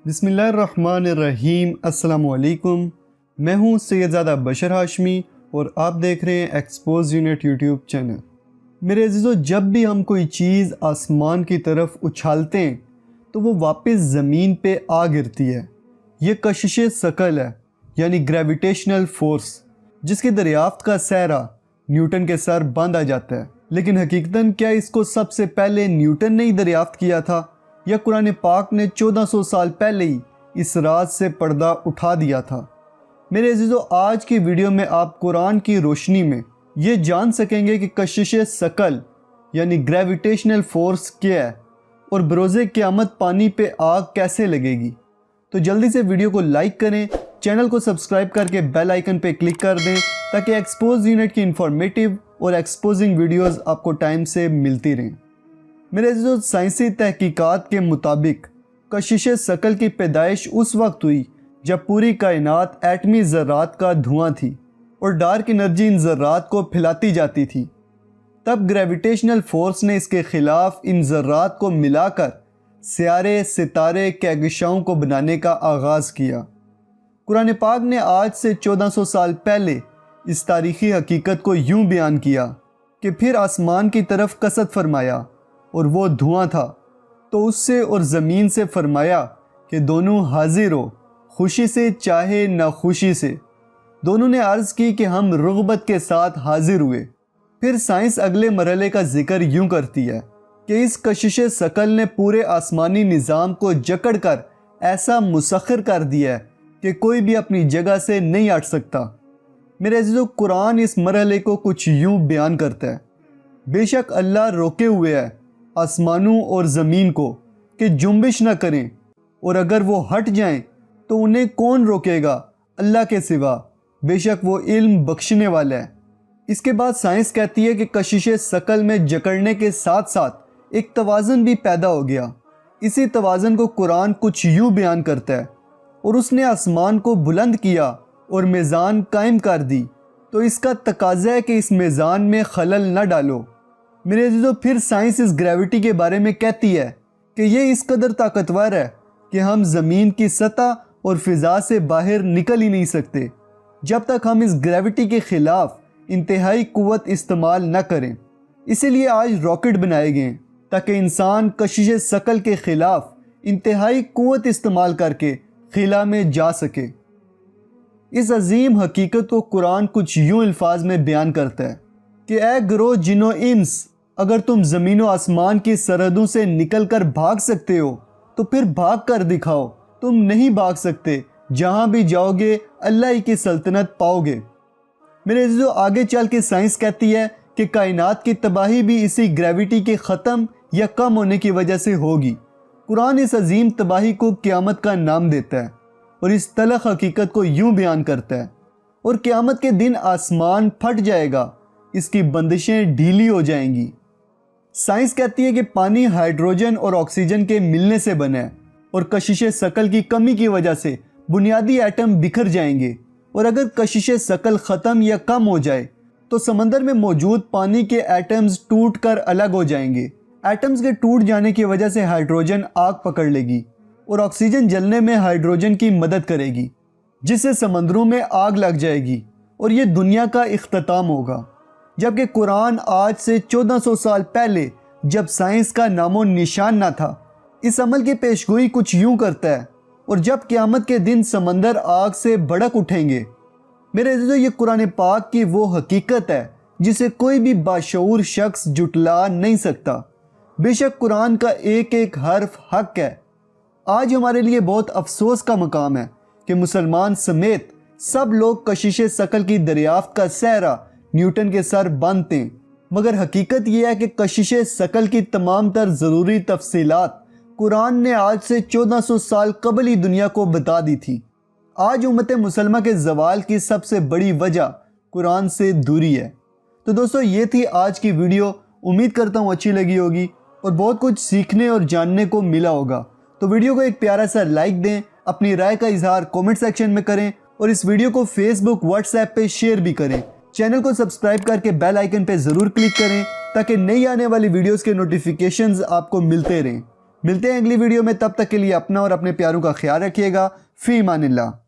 بسم اللہ الرحمن الرحیم۔ السلام علیکم، میں ہوں سید زادہ بشر ہاشمی اور آپ دیکھ رہے ہیں ایکسپوز یونٹ یوٹیوب چینل۔ میرے عزیزو، جب بھی ہم کوئی چیز آسمان کی طرف اچھالتے ہیں تو وہ واپس زمین پہ آ گرتی ہے۔ یہ کشش ثقل ہے، یعنی گریویٹیشنل فورس، جس کی دریافت کا سہرا نیوٹن کے سر بند آ جاتا ہے۔ لیکن حقیقتاً کیا اس کو سب سے پہلے نیوٹن نے ہی دریافت کیا تھا، یا قرآن پاک نے 1400 سال پہلے ہی اس راز سے پردہ اٹھا دیا تھا؟ میرے عزیزو، آج کی ویڈیو میں آپ قرآن کی روشنی میں یہ جان سکیں گے کہ کشش ثقل یعنی گریویٹیشنل فورس کیا ہے اور بروز قیامت پانی پہ آگ کیسے لگے گی۔ تو جلدی سے ویڈیو کو لائک کریں، چینل کو سبسکرائب کر کے بیل آئیکن پہ کلک کر دیں تاکہ ایکسپوز یونٹ کی انفارمیٹیو اور ایکسپوزنگ ویڈیوز آپ کو ٹائم سے ملتی رہیں۔ میرے عزیزو، سائنسی تحقیقات کے مطابق کشش ثقل کی پیدائش اس وقت ہوئی جب پوری کائنات ایٹمی ذرات کا دھواں تھی اور ڈارک انرجی ان ذرات کو پھیلاتی جاتی تھی۔ تب گریویٹیشنل فورس نے اس کے خلاف ان ذرات کو ملا کر سیارے، ستارے، کہکشاؤں کو بنانے کا آغاز کیا۔ قرآن پاک نے آج سے 1400 سال پہلے اس تاریخی حقیقت کو یوں بیان کیا کہ پھر آسمان کی طرف قصد فرمایا اور وہ دھواں تھا، تو اس سے اور زمین سے فرمایا کہ دونوں حاضر ہو، خوشی سے چاہے ناخوشی سے۔ دونوں نے عرض کی کہ ہم رغبت کے ساتھ حاضر ہوئے۔ پھر سائنس اگلے مرحلے کا ذکر یوں کرتی ہے کہ اس کشش ثقل نے پورے آسمانی نظام کو جکڑ کر ایسا مسخر کر دیا ہے کہ کوئی بھی اپنی جگہ سے نہیں ہٹ سکتا۔ میرے عزیزو، قرآن اس مرحلے کو کچھ یوں بیان کرتا ہے: بے شک اللہ روکے ہوئے ہے آسمانوں اور زمین کو کہ جنبش نہ کریں، اور اگر وہ ہٹ جائیں تو انہیں کون روکے گا اللہ کے سوا، بے شک وہ علم بخشنے والا ہے۔ اس کے بعد سائنس کہتی ہے کہ کشش ثقل میں جکڑنے کے ساتھ ساتھ ایک توازن بھی پیدا ہو گیا۔ اسی توازن کو قرآن کچھ یوں بیان کرتا ہے: اور اس نے آسمان کو بلند کیا اور میزان قائم کر دی، تو اس کا تقاضا ہے کہ اس میزان میں خلل نہ ڈالو۔ میرے عزیزو، پھر سائنس اس گریوٹی کے بارے میں کہتی ہے کہ یہ اس قدر طاقتور ہے کہ ہم زمین کی سطح اور فضا سے باہر نکل ہی نہیں سکتے جب تک ہم اس گریوٹی کے خلاف انتہائی قوت استعمال نہ کریں۔ اسی لیے آج راکٹ بنائے گئے ہیں تاکہ انسان کشش ثقل کے خلاف انتہائی قوت استعمال کر کے خلا میں جا سکے۔ اس عظیم حقیقت کو قرآن کچھ یوں الفاظ میں بیان کرتا ہے کہ اے گروہ جن و انس، اگر تم زمین و آسمان کی سرحدوں سے نکل کر بھاگ سکتے ہو تو پھر بھاگ کر دکھاؤ۔ تم نہیں بھاگ سکتے، جہاں بھی جاؤ گے اللہ ہی کی سلطنت پاؤ گے۔ میرے عزیزو، آگے چل کے سائنس کہتی ہے کہ کائنات کی تباہی بھی اسی گریوٹی کے ختم یا کم ہونے کی وجہ سے ہوگی۔ قرآن اس عظیم تباہی کو قیامت کا نام دیتا ہے اور اس تلخ حقیقت کو یوں بیان کرتا ہے: اور قیامت کے دن آسمان پھٹ جائے گا، اس کی بندشیں ڈھیلی ہو جائیں گی۔ سائنس کہتی ہے کہ پانی ہائیڈروجن اور آکسیجن کے ملنے سے بنا ہے، اور کشش ثقل کی کمی کی وجہ سے بنیادی ایٹم بکھر جائیں گے، اور اگر کشش ثقل ختم یا کم ہو جائے تو سمندر میں موجود پانی کے ایٹمز ٹوٹ کر الگ ہو جائیں گے۔ ایٹمز کے ٹوٹ جانے کی وجہ سے ہائیڈروجن آگ پکڑ لے گی اور آکسیجن جلنے میں ہائیڈروجن کی مدد کرے گی، جس سے سمندروں میں آگ لگ جائے گی اور یہ دنیا کا اختتام ہوگا۔ جبکہ قرآن آج سے 1400 سال پہلے، جب سائنس کا نام و نشان نہ تھا، اس عمل کی پیشگوئی کچھ یوں کرتا ہے: اور جب قیامت کے دن سمندر آگ سے بھڑک اٹھیں گے۔ میرے عزیزو، یہ قرآن پاک کی وہ حقیقت ہے جسے کوئی بھی باشعور شخص جھٹلا نہیں سکتا۔ بے شک قرآن کا ایک ایک حرف حق ہے۔ آج ہمارے لیے بہت افسوس کا مقام ہے کہ مسلمان سمیت سب لوگ کشش ثقل کی دریافت کا سہرا نیوٹن کے سر باندھتے ہیں، مگر حقیقت یہ ہے کہ کشش ثقل کی تمام تر ضروری تفصیلات قرآن نے آج سے 1400 سال قبل ہی دنیا کو بتا دی تھی۔ آج امت مسلمہ کے زوال کی سب سے بڑی وجہ قرآن سے دوری ہے۔ تو دوستو، یہ تھی آج کی ویڈیو۔ امید کرتا ہوں اچھی لگی ہوگی اور بہت کچھ سیکھنے اور جاننے کو ملا ہوگا۔ تو ویڈیو کو ایک پیارا سا لائک دیں، اپنی رائے کا اظہار کومنٹ سیکشن میں کریں اور اس ویڈیو کو فیس بک، واٹس ایپ پہ شیئر بھی کریں۔ چینل کو سبسکرائب کر کے بیل آئیکن پہ ضرور کلک کریں تاکہ نئی آنے والی ویڈیوز کے نوٹیفیکیشنز آپ کو ملتے رہیں۔ ملتے ہیں اگلی ویڈیو میں، تب تک کے لیے اپنا اور اپنے پیاروں کا خیال رکھیے گا۔ فی امان اللہ۔